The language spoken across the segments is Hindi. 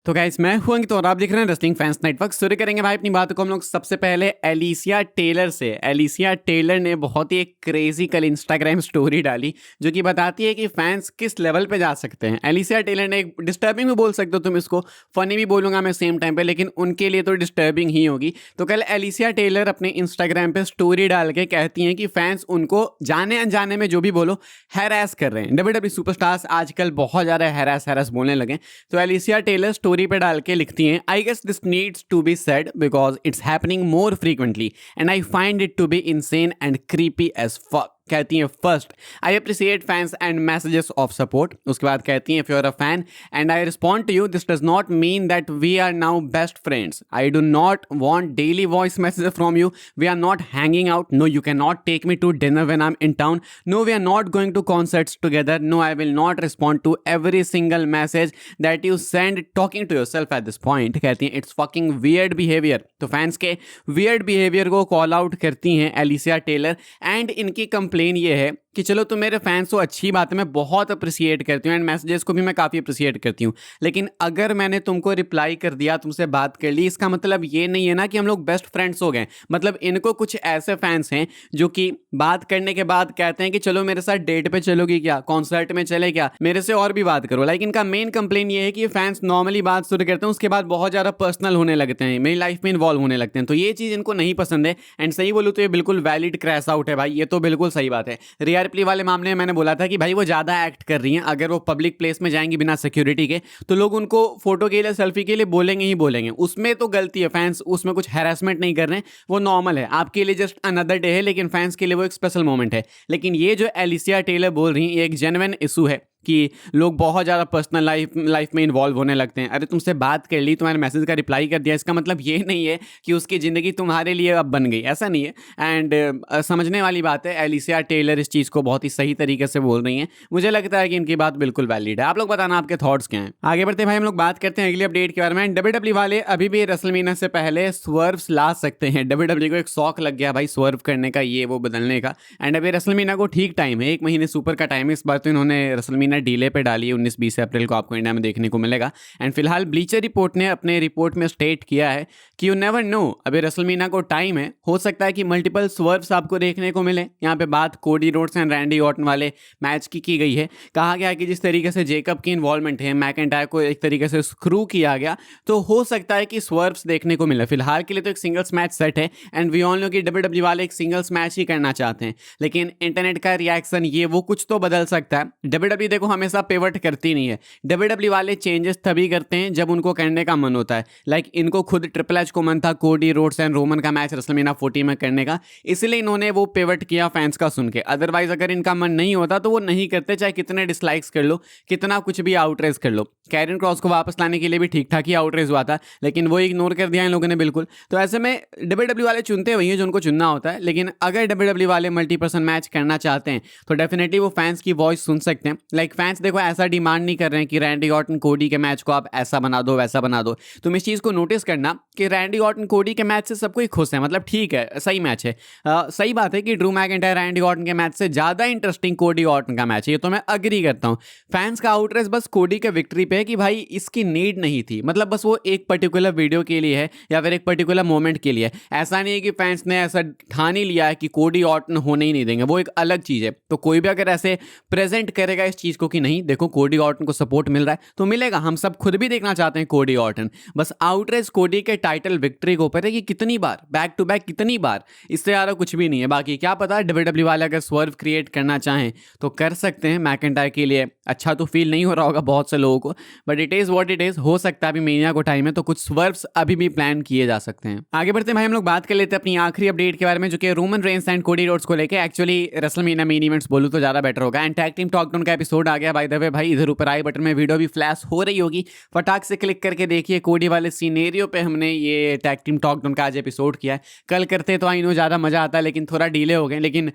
तो गाइस मैं हूं अंकित और आप देख रहे हैं रेसलिंग फैंस नेटवर्क। शुरू करेंगे भाई अपनी बातों को हम लोग सबसे पहले एलिसिया टेलर से। एलिसिया टेलर ने बहुत ही एक क्रेजी कल इंस्टाग्राम स्टोरी डाली जो कि बताती है कि फैंस किस लेवल पे जा सकते हैं। एलिसिया टेलर ने एक डिस्टर्बिंग भी बोल सकते हो तुम इसको, फनी भी बोलूंगा मैं सेम टाइम पे, लेकिन उनके लिए तो डिस्टर्बिंग ही होगी। तो कल एलिसिया टेलर अपने इंस्टाग्राम पे स्टोरी डाल के कहती हैं कि फैंस उनको जाने अनजाने में जो भी बोलो हैरास कर रहे हैं। डब्ल्यूडब्ल्यू सुपरस्टार्स आजकल बहुत ज़्यादा हैरास बोलने लगे। तो एलिसिया टेलर स्टोरी पे डाल के लिखती हैं, I guess this needs to be said because it's happening more frequently and I find it to be insane and creepy as fuck. कहती हैं first I appreciate fans and messages of support. उसके बाद कहती हैं if you are a fan and I respond to you this does not mean that we are now best friends. I do not want daily voice messages from you. We are not hanging out. No you can not take me to dinner when I am in town. No we are not going to concerts together. No I will not respond to every single message that you send talking to yourself at this point. कहती हैं इट्स फकिंग वियर्ड बिहेवियर। तो फैंस के वियर्ड बिहेवियर को कॉल आउट करती हैं एलिसिया टेलर एंड इनकी कंप्लेन ये है कि चलो तुम मेरे फैंस हो, अच्छी बात है, मैं बहुत अप्रिसिएट करती हूँ एंड मैसेजेस को भी मैं काफ़ी अप्रिसिएट करती हूँ, लेकिन अगर मैंने तुमको रिप्लाई कर दिया, तुमसे बात कर ली, इसका मतलब ये नहीं है ना कि हम लोग बेस्ट फ्रेंड्स हो गए। मतलब इनको कुछ ऐसे फैंस हैं जो कि बात करने के बाद कहते हैं कि चलो मेरे साथ डेट पे चलोगी क्या, कॉन्सर्ट में चले क्या, मेरे से और भी बात करो। लाइक इनका मेन कंप्लेन ये है कि फैंस नॉर्मली बात शुरू करते हैं, उसके बाद बहुत ज़्यादा पर्सनल होने लगते हैं, मेरी लाइफ में इन्वॉल्व होने लगते हैं। तो ये चीज़ इनको नहीं पसंद है एंड सही बोलूँ तो ये बिल्कुल वैलिड क्रैश आउट है भाई, ये तो बिल्कुल सही बात है। रिया रिप्ली वाले मामले में मैंने बोला था कि भाई वो ज़्यादा एक्ट कर रही हैं। अगर वो पब्लिक प्लेस में जाएंगी बिना सिक्योरिटी के तो लोग उनको फोटो के लिए, सेल्फी के लिए बोलेंगे ही बोलेंगे, उसमें तो गलती है। फैंस उसमें कुछ हैरेसमेंट नहीं कर रहे हैं, वो नॉर्मल है, आपके लिए जस्ट अनदर डे है, लेकिन फैंस के लिए वो एक स्पेशल मोमेंट है। लेकिन ये जो एलिसिया टेलर बोल रही हैं ये एक जेन्युइन इशू है कि लोग बहुत ज़्यादा पर्सनल लाइफ में इन्वॉल्व होने लगते हैं। अरे तुमसे बात कर ली, तुम्हारे मैसेज का रिप्लाई कर दिया, इसका मतलब ये नहीं है कि उसकी ज़िंदगी तुम्हारे लिए अब बन गई, ऐसा नहीं है। एंड समझने वाली बात है, एलिसिया टेलर इस चीज़ को बहुत ही सही तरीके से बोल रही हैं। मुझे लगता है कि इनकी बात बिल्कुल वैलिड है। आप लोग बताना आपके थॉट्स क्या हैं। आगे बढ़ते भाई हम लोग बात करते हैं अगली अपडेट के बारे में। डब्ल्यूडब्ल्यू वाले अभी भी रेसलमेनिया से पहले स्वर्व्स ला सकते हैं। डब्ल्यूडब्ल्यू को एक शौक लग गया भाई स्वर्व करने का, ये वो बदलने का। एंड अभी रेसलमेनिया को ठीक टाइम है, 1 महीने सुपर का टाइम है। इस बार तो इन्होंने रेसलमेनिया डीले पे डाली, 19-20 अप्रैल को आपको इंडिया में देखने को मिलेगा। एंड फिलहाल ब्लीचर रिपोर्ट ने अपने रिपोर्ट में स्टेट किया है कि यू नेवर नो, अभी रेसलमेनिया को टाइम है, हो सकता है कि मल्टीपल स्वर्व्स आपको देखने को मिले। यहाँ पे बात Cody Rhodes and Randy Orton वाले मैच की गई है। कहा गया कि जिस तरीके से जेकब की इन्वॉल्वमेंट है, मैकइंटायर को एक तरीके से स्क्रू किया गया, तो हो सकता है कि स्वर्व्स देखने को मिले। फिलहाल के लिए तो एक सिंगल्स मैच सेट है एंड वी ऑल नो कि डब्ल्यूडब्ल्यू वाले एक सिंगल्स मैच ही करना चाहते हैं, लेकिन इंटरनेट का रिएक्शन ये वो कुछ तो बदल सकता है। डब्ल्यूडब्ल्यू देखो हमेशा पिवट करती नहीं है। डब्ल्यूडब्ल्यू वाले चेंजेस तभी करते हैं जब उनको करने का मन होता है। लाइक इनको खुद ट्रिपल एच को मन था कोडी रोड्स एंड रोमन का मैच रेसलमेनिया 40 में करने का, इसलिए इन्होंने वो पिवट किया फैंस का सुन के। अदरवाइज अगर इनका मन नहीं होता तो वो नहीं करते, चाहे कितने डिसलाइक्स कर लो, कितना कुछ भी आउटरेज कर लो। कैरन क्रॉस को वापस लाने के लिए भी ठीक ठाक ही आउटरेज हुआ था, लेकिन वो इग्नोर कर दिया इन लोगों ने बिल्कुल। तो ऐसे में डब्ल्यूडब्ल्यू वाले चुनते वही हैं जो उनको चुनना होता है, लेकिन अगर डब्ल्यूडब्ल्यू वाले मल्टी पर्सन मैच करना चाहते हैं तो डेफिनेटली वो फैंस की वॉइस सुन सकते हैं। लाइक फैंस देखो ऐसा डिमांड नहीं कर रहे हैं कि रैंडी ऑर्टन कोडी के मैच को आप ऐसा बना दो वैसा बना दो। तुम इस चीज़ को नोटिस करना कि रैंडी ऑर्टन कोडी के मैच से सब कोई खुश है, मतलब ठीक है, सही मैच है। सही बात है कि ड्रू मैकइंटायर रैंडी ऑर्टन के मैच से ज़्यादा इंटरेस्टिंग कोडी ऑर्टन का मैच है, ये तो मैं अग्री करता हूँ। फैंस का आउटरेज बस कोडी के विक्ट्री पे है कि भाई इसकी नीड नहीं थी, मतलब बस वो एक पर्टिकुलर वीडियो के लिए है या फिर एक पर्टिकुलर मोमेंट के लिए। ऐसा नहीं है कि फैंस ने ऐसा ठान ही लिया है कि कोडी ऑर्टन होने ही नहीं देंगे, वो एक अलग चीज़ है। तो कोई भी अगर ऐसे प्रेजेंट करेगा इस चीज़ को कि नहीं देखो कोडी ऑर्टन को सपोर्ट मिल रहा है, तो मिलेगा। हम सब खुद भी देखना चाहते हैं कोडी ऑर्टन, बस आउटरेज कोडी के टाइटल विक्ट्री के ऊपर है कि कितनी बार बैक टू बैक, कितनी बार, इससे ज़्यादा कुछ भी नहीं है। बाकी क्या पता डब्ल्यूडब्ल्यू वाले अगर स्वर्व क्रिएट करना चाहें तो कर सकते हैं। मैकइंटायर के लिए अच्छा तो फील नहीं हो रहा होगा बहुत से लोगों को, but it is what it is. हो सकता है अभी मेनिया को टाइम है तो कुछ स्वर्व्स अभी भी प्लान किए जा सकते हैं। आगे बढ़ते हैं भाई हम लोग बात कर लेते हैं अपनी आखिरी अपडेट के बारे में, जो कि Roman Reigns and Cody Rhodes को लेकर। एक्चुअली रेसलमेनिया मेन इवेंट्स बोलूं तो ज़्यादा बेटर होगा। एंड टैग टीम टॉकडाउन का एपिसोड आ गया बाय द वे भाई, इधर ऊपर आई बटन में वीडियो भी फ्लैश हो रही होगी, फटाक से क्लिक करके देखिए। कोडी वाले सीनेरियो पे हमने ये टैग टीम टॉकडाउन का आज एपिसोड किया है। कल करते तो आई नो ज़्यादा मज़ा आता, लेकिन थोड़ा डिले हो गए। लेकिन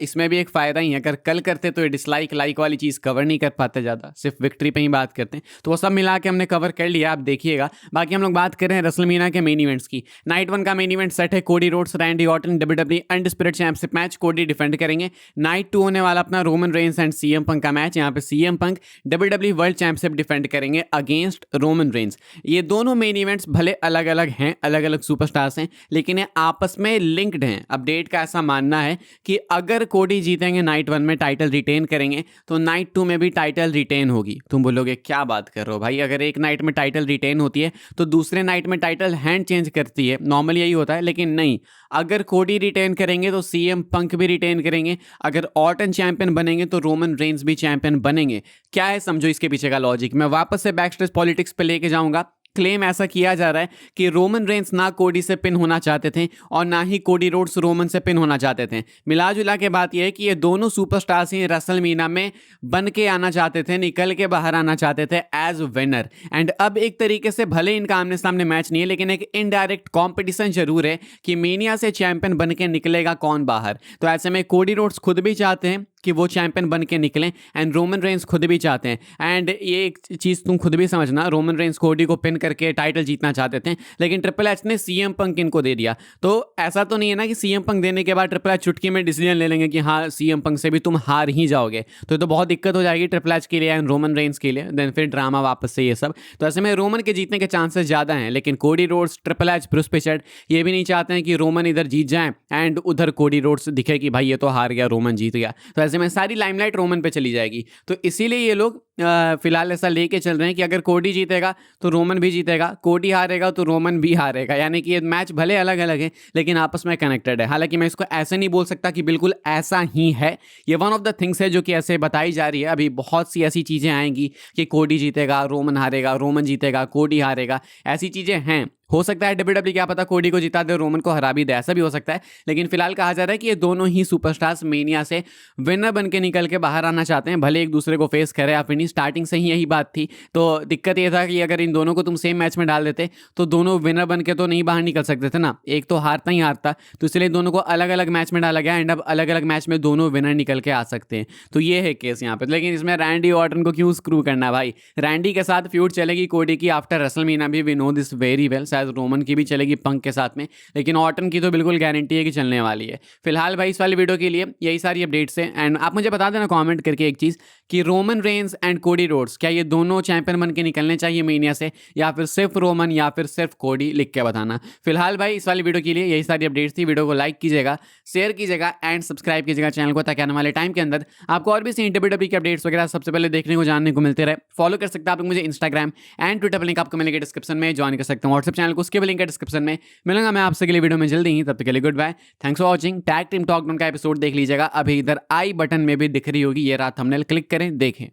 इसमें भी एक फ़ायदा ही है, अगर कल करते तो ये डिसलाइक लाइक वाली चीज़ कवर नहीं कर पाते ज़्यादा, सिर्फ विक्ट्री पे ही बात करते हैं। तो वो सब मिला के हमने कवर कर लिया, आप देखिएगा। बाकी हम लोग बात कर रहे हैं रेसलमेनिया के मेन इवेंट्स की। नाइट 1 का मेन इवेंट सेट है, Cody Rhodes Randy Orton WWE undisputed championship match, Cody defend करेंगे। नाइट 2 होने वाला अपना Roman Reigns and CM Punk का मैच। यहाँ जहाँ पे CM Punk WWE world championship defend करेंगे अगेंस्ट रोमन रेंस। ये दोनों मेन इवेंट्स भले अलग अलग हैं, अलग अलग सुपरस्टार्स हैं, लेकिन ये आपस में लिंक्ड हैं। अपडेट का ऐसा मानना है कि अगर कोडी जीतेंगे नाइट 1 में, टाइटल रिटेन करेंगे, तो नाइट 2 में भी टाइटल रिटेन होगी। तुम बोलोगे क्या बात कर रहे हो भाई, अगर एक नाइट में टाइटल रिटेन होती है तो दूसरे नाइट में टाइटल हैंड चेंज करती है, नॉर्मली यही होता है। लेकिन नहीं, अगर कोडी रिटेन करेंगे तो सीएम पंक भी रिटेन करेंगे, अगर ऑर्टन चैंपियन बनेंगे तो रोमन रेंस भी चैंपियन बनेंगे। क्या है, समझो इसके पीछे का लॉजिक। मैं वापस से बैकस्टेज पॉलिटिक्स पे लेके जाऊंगा। क्लेम ऐसा किया जा रहा है कि रोमन रेंस ना कोडी से पिन होना चाहते थे और ना ही कोडी रोड्स रोमन से पिन होना चाहते थे। मिला जुला के बात यह है कि ये दोनों सुपरस्टार्स ही रेसलमेनिया में बन के आना चाहते थे, निकल के बाहर आना चाहते थे एज विनर। एंड अब एक तरीके से भले इनका आमने सामने मैच नहीं है, लेकिन एक इनडायरेक्ट कॉम्पिटिशन जरूर है कि मेनिया से चैंपियन बन के निकलेगा कौन बाहर। तो ऐसे में कोडी रोड्स खुद भी चाहते हैं कि वो चैंपियन बन के निकलें, एंड रोमन रेंस खुद भी चाहते हैं। एंड ये एक चीज़ तुम खुद भी समझना, रोमन रेंस कोडी को पिन करके टाइटल जीतना चाहते थे, लेकिन ट्रिपल एच ने सीएम पंक इनको दे दिया। तो ऐसा तो नहीं है ना कि सीएम पंक देने के बाद ट्रिपल एच चुटकी में डिसीजन ले लेंगे कि हाँ सीएम पंक से भी तुम हार ही जाओगे। तो बहुत दिक्कत हो जाएगी ट्रिपल एच के लिए एंड रोमन रेंस के लिए, देन फिर ड्रामा वापस से ये सब। तो ऐसे में रोमन के जीतने के चांसेस ज़्यादा हैं, लेकिन Cody Rhodes, triple H, Bruce Pritchard ये भी नहीं चाहते हैं कि रोमन इधर जीत जाए एंड उधर कोडी रोड्स दिखे कि भाई ये तो हार गया, रोमन जीत गया। तो ऐसे में सारी लाइमलाइट रोमन पे चली जाएगी। तो इसीलिए ये लोग फिलहाल ऐसा लेके चल रहे हैं कि अगर कोडी जीतेगा तो रोमन भी जीतेगा, कोडी हारेगा तो रोमन भी हारेगा। यानी कि ये मैच भले अलग अलग है लेकिन आपस में कनेक्टेड है। हालांकि मैं इसको ऐसे नहीं बोल सकता कि बिल्कुल ऐसा ही है, ये वन ऑफ द थिंग्स है जो कि ऐसे बताई जा रही है। अभी बहुत सी ऐसी चीज़ें आएंगी कि कोडी जीतेगा रोमन हारेगा, रोमन जीतेगा कोडी हारेगा, ऐसी चीज़ें हैं। हो सकता है डब्ल्यूडब्ल्यू क्या पता कोडी को जिता दे, रोमन को हरा भी दे, ऐसा भी हो सकता है। लेकिन फिलहाल कहा जा रहा है कि ये दोनों ही सुपरस्टार्स मेनिया से विनर बन के निकल के बाहर आना चाहते हैं, भले एक दूसरे को फेस करे या फिर नहीं। स्टार्टिंग से ही यही बात थी। तो दिक्कत ये था कि अगर इन दोनों को तुम सेम मैच में डाल देते तो दोनों विनर बन के तो नहीं बाहर निकल सकते थे ना, एक तो हारता ही हारता। तो इसलिए दोनों को अलग अलग मैच में डाला गया एंड अब अलग अलग मैच में दोनों विनर निकल के आ सकते हैं। तो ये है केस यहाँ पे। लेकिन इसमें रैंडी ऑर्टन को क्यों स्क्रू करना है भाई? रैंडी के साथ फ्यूड चलेगी कोडी की आफ्टर रेसलमेनिया भी, we know this very well. शायद रोमन की भी चलेगी पंक के साथ में, लेकिन ऑर्टन की तो बिल्कुल गारंटी है कि चलने वाली है। फिलहाल भाई इस वाली वीडियो के लिए यही सारी अपडेट्स हैं। एंड आप मुझे बता देना कमेंट करके एक चीज़ कि Roman Reigns and Cody Rhodes क्या ये दोनों चैंपियन बन के निकलने चाहिए मेनिया से, या फिर सिर्फ रोमन या फिर सिर्फ कोडी? लिख के बताना। फिलहाल भाई इस वाली वीडियो के लिए यही सारी अपडेट्स थी। वीडियो को लाइक कीजिएगा, शेयर कीजिएगा एंड सब्सक्राइब कीजिएगा चैनल को, ताकि आने वाले टाइम के अंदर आपको और भी सी डब्ल्यूडब्ल्यूई के अपडेट्स वगैरह सबसे पहले देखने को, जानने को मिलते रहे। फॉलो कर सकते हैं आप लोग मुझे इंस्टाग्राम एंड ट्विटर पर, लिंक आपको मिलेगा डिस्क्रिप्शन में। ज्वाइन कर सकते हैं व्हाट्सएप चैनल को, उसके भी लिंक है डिस्क्रिप्शन में। मिलूंगा मैं आपसे अगली वीडियो में जल्दी ही, तब तक के लिए goodbye, thanks for watching. Tag team talk का एपिसोड देख लीजिएगा, अभी इधर आई बटन में भी दिख रही होगी, ये रहा थंबनेल, क्लिक करें देखें।